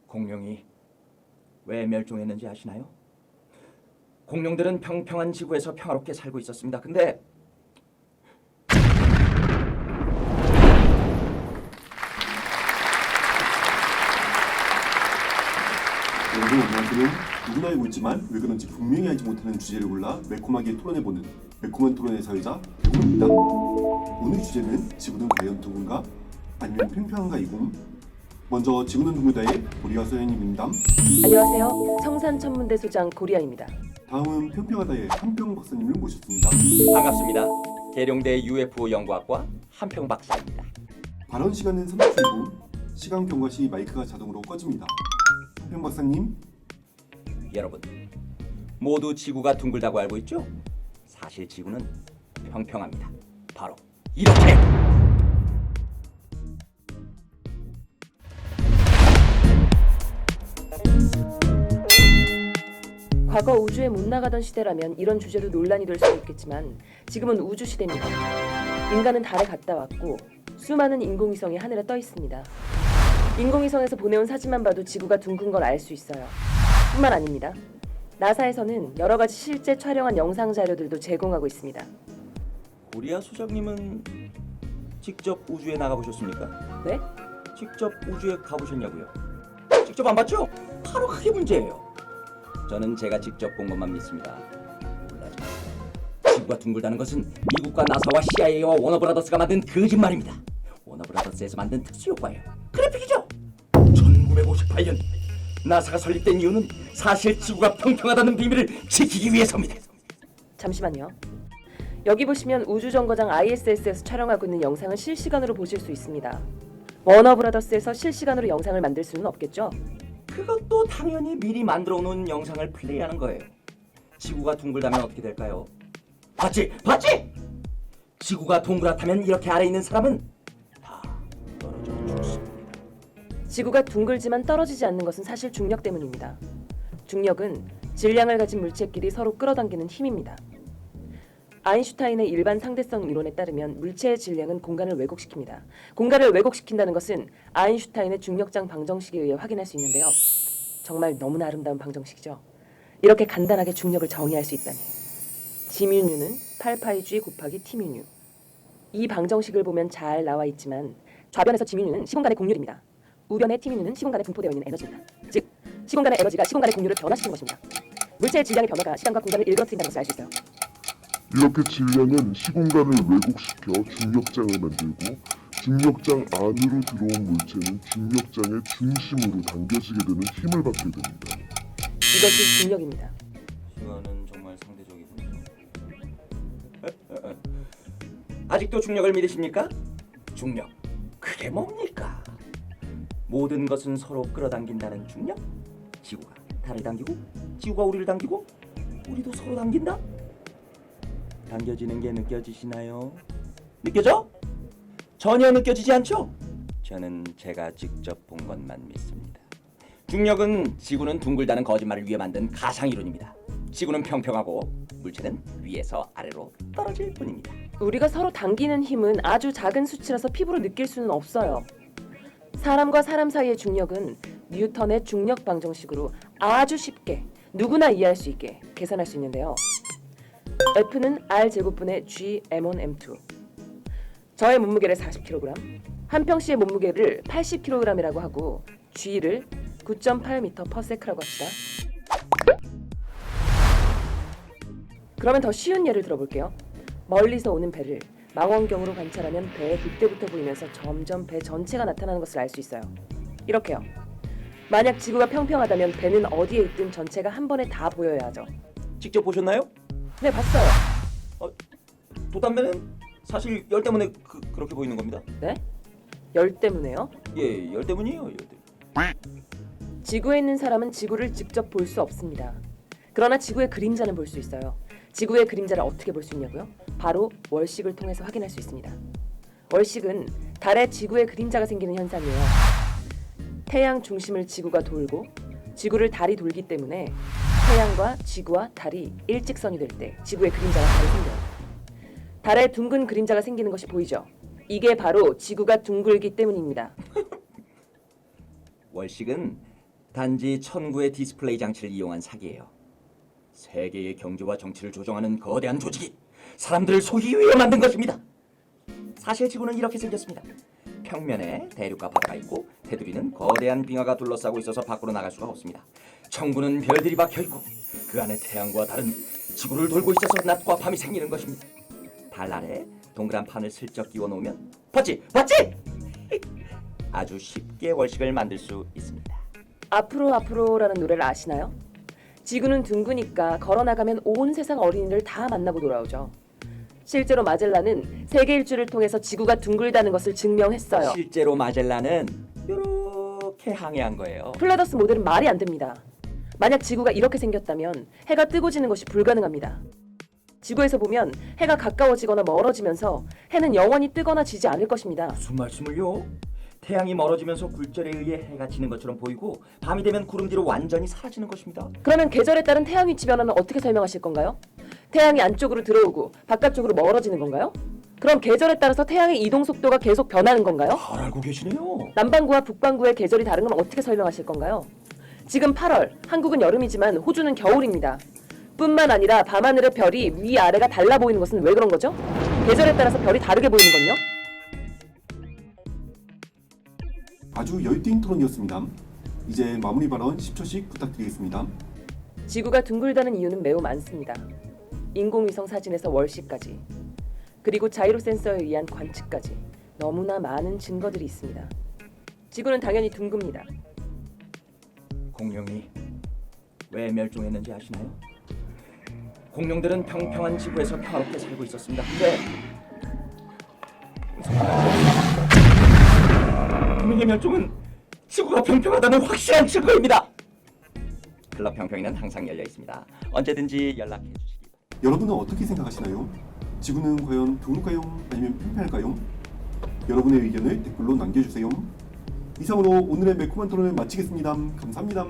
공룡이 왜 멸종했는지 아시나요? 공룡들은 평평한 지구에서 평화롭게 살고 있었습니다. 근데 오늘도 오늘은 누구나 알고 있지만 왜 그런지 분명히 알지 못하는 주제를 골라 매콤하게 토론해보는 매콤한 토론의 사회자 배고입니다. 오늘 주제는 지구는 과연 둥근가? 아니면 평평한가 이공? 먼저 지구는 둥글다의 고리아 소연님입니다. 안녕하세요. 성산천문대 소장 고리아입니다. 다음은 평평하다의 한평 박사님을 모셨습니다. 반갑습니다. 계룡대 UFO 연구학과 한평 박사입니다. 발언 시간은 30초 후 시간 경과 시 마이크가 자동으로 꺼집니다. 한평 박사님, 여러분, 모두 지구가 둥글다고 알고 있죠? 사실 지구는 평평합니다. 바로 이렇게! 과거 우주에 못 나가던 시대라면 이런 주제도 논란이 될 수도 있겠지만 지금은 우주 시대입니다. 인간은 달에 갔다 왔고 수많은 인공위성이 하늘에 떠 있습니다. 인공위성에서 보내온 사진만 봐도 지구가 둥근 걸 알 수 있어요. 뿐만 아닙니다. 나사에서는 여러 가지 실제 촬영한 영상 자료들도 제공하고 있습니다. 고리아 소장님은 직접 우주에 나가보셨습니까? 네? 직접 우주에 가보셨냐고요? 직접 안 봤죠? 바로 그게 문제예요. 저는 제가 직접 본 것만 믿습니다. 놀라지 마세요. 지구가 둥글다는 것은 미국과 나사와 CIA와 워너브라더스가 만든 거짓말입니다. 워너브라더스에서 만든 특수효과예요. 그래픽이죠. 1958년 나사가 설립된 이유는 사실 지구가 평평하다는 비밀을 지키기 위해서입니다. 잠시만요. 여기 보시면 우주정거장 ISS에서 촬영하고 있는 영상을 실시간으로 보실 수 있습니다. 워너브라더스에서 실시간으로 영상을 만들 수는 없겠죠? 그것도 당연히 미리 만들어 놓은 영상을 플레이하는 거예요. 지구가 둥글다면 어떻게 될까요? 봤지? 봤지? 지구가 동그랗다면 이렇게 아래 있는 사람은 다 떨어져 죽습니다. 지구가 둥글지만 떨어지지 않는 것은 사실 중력 때문입니다. 중력은 질량을 가진 물체끼리 서로 끌어당기는 힘입니다. 아인슈타인의 일반 상대성 이론에 따르면 물체의 질량은 공간을 왜곡시킵니다. 공간을 왜곡시킨다는 것은 아인슈타인의 중력장 방정식에 의해 확인할 수 있는데요. 정말 너무나 아름다운 방정식이죠. 이렇게 간단하게 중력을 정의할 수 있다니. G뮤는 8파이 곱하기 T뮤. 이 방정식을 보면 잘 나와 있지만 좌변에서 G뮤는 시공간의 공률입니다. 우변의 T뮤는 시공간에 분포되어 있는 에너지입니다. 즉, 시공간의 에너지가 시공간의 공률을 변화시키는 것입니다. 물체의 질량의 변화가 시간과 공간을 일그러뜨린다는 것을 알 수 있어요. 이렇게 질량은 시공간을 왜곡시켜 중력장을 만들고 중력장 안으로 들어온 물체는 중력장의 중심으로 당겨지게 되는 힘을 받게 됩니다. 이것이 중력입니다. 시간은 정말 상대적이군요. 아직도 중력을 믿으십니까? 중력, 그게 뭡니까? 모든 것은 서로 끌어당긴다는 중력? 지구가 달을 당기고 지구가 우리를 당기고 우리도 서로 당긴다? 당겨지는 게 느껴지시나요? 느껴져? 전혀 느껴지지 않죠? 저는 제가 직접 본 것만 믿습니다. 중력은 지구는 둥글다는 거짓말을 위해 만든 가상이론입니다. 지구는 평평하고 물체는 위에서 아래로 떨어질 뿐입니다. 우리가 서로 당기는 힘은 아주 작은 수치라서 피부로 느낄 수는 없어요. 사람과 사람 사이의 중력은 뉴턴의 중력 방정식으로 아주 쉽게 누구나 이해할 수 있게 계산할 수 있는데요. F는 R제곱분의 G M1 M2. 저의 몸무게를 40kg, 한평 씨의 몸무게를 80kg이라고 하고 G를 9.8m/s라고 합시다. 그러면 더 쉬운 예를 들어볼게요. 멀리서 오는 배를 망원경으로 관찰하면 배의 빗대부터 보이면서 점점 배 전체가 나타나는 것을 알 수 있어요. 이렇게요. 만약 지구가 평평하다면 배는 어디에 있든 전체가 한 번에 다 보여야 하죠. 직접 보셨나요? 네, 봤어요. 도담배는 사실 열 때문에 그렇게 보이는 겁니다. 네? 열 때문에요? 예, 열 때문이에요. 열 때문. 지구에 있는 사람은 지구를 직접 볼 수 없습니다. 그러나 지구의 그림자는 볼 수 있어요. 지구의 그림자를 어떻게 볼 수 있냐고요? 바로 월식을 통해서 확인할 수 있습니다. 월식은 달에 지구의 그림자가 생기는 현상이에요. 태양 중심을 지구가 돌고 지구를 달이 돌기 때문에 태양과 지구와 달이 일직선이 될 때 지구의 그림자가 달에 생겨요. 달에 둥근 그림자가 생기는 것이 보이죠? 이게 바로 지구가 둥글기 때문입니다. 월식은 단지 천구의 디스플레이 장치를 이용한 사기예요. 세계의 경제와 정치를 조종하는 거대한 조직이 사람들을 소위 위해 만든 것입니다. 사실 지구는 이렇게 생겼습니다. 평면에 대륙과 바다가 있고 테두리는 거대한 빙하가 둘러싸고 있어서 밖으로 나갈 수가 없습니다. 천구는 별들이 박혀 있고 그 안에 태양과 달은 지구를 돌고 있어서 낮과 밤이 생기는 것입니다. 달 아래 동그란 판을 슬쩍 끼워 놓으면 봤지? 아주 쉽게 월식을 만들 수 있습니다. 앞으로라는 노래를 아시나요? 지구는 둥그니까 걸어나가면 온 세상 어린이를 다 만나고 돌아오죠. 실제로 마젤란은 세계 일주를 통해서 지구가 둥글다는 것을 증명했어요. 실제로 마젤란은 이렇게 항해한 거예요. 플라더스 모델은 말이 안 됩니다. 만약 지구가 이렇게 생겼다면 해가 뜨고 지는 것이 불가능합니다. 지구에서 보면 해가 가까워지거나 멀어지면서 해는 영원히 뜨거나 지지 않을 것입니다. 무슨 말씀을요? 태양이 멀어지면서 굴절에 의해 해가 지는 것처럼 보이고 밤이 되면 구름 뒤로 완전히 사라지는 것입니다. 그러면 계절에 따른 태양 위치 변화는 어떻게 설명하실 건가요? 태양이 안쪽으로 들어오고 바깥쪽으로 멀어지는 건가요? 그럼 계절에 따라서 태양의 이동 속도가 계속 변하는 건가요? 잘 알고 계시네요. 남반구와 북반구의 계절이 다른 건 어떻게 설명하실 건가요? 지금 8월, 한국은 여름이지만 호주는 겨울입니다. 뿐만 아니라 밤하늘의 별이 위아래가 달라 보이는 것은 왜 그런 거죠? 계절에 따라서 별이 다르게 보이는 건요? 아주 열띤 토론이었습니다. 이제 마무리 발언 10초씩 부탁드리겠습니다. 지구가 둥글다는 이유는 매우 많습니다. 인공위성 사진에서 월시까지, 그리고 자이로 센서에 의한 관측까지 너무나 많은 증거들이 있습니다. 지구는 당연히 둥급니다. 공룡이 왜 멸종했는지 아시나요? 공룡들은 평평한 지구에서 평화롭게 살고 있었습니다. 근데 공룡의 멸종은 지구가 평평하다는 확실한 증거입니다. 클럽 평평이는 항상 열려 있습니다. 언제든지 연락해 주시기 바랍니다. 여러분은 어떻게 생각하시나요? 지구는 과연 둥글까요? 아니면 평평할까요? 여러분의 의견을 댓글로 남겨주세요. 이상으로 오늘의 매콤한 토론을 마치겠습니다. 감사합니다.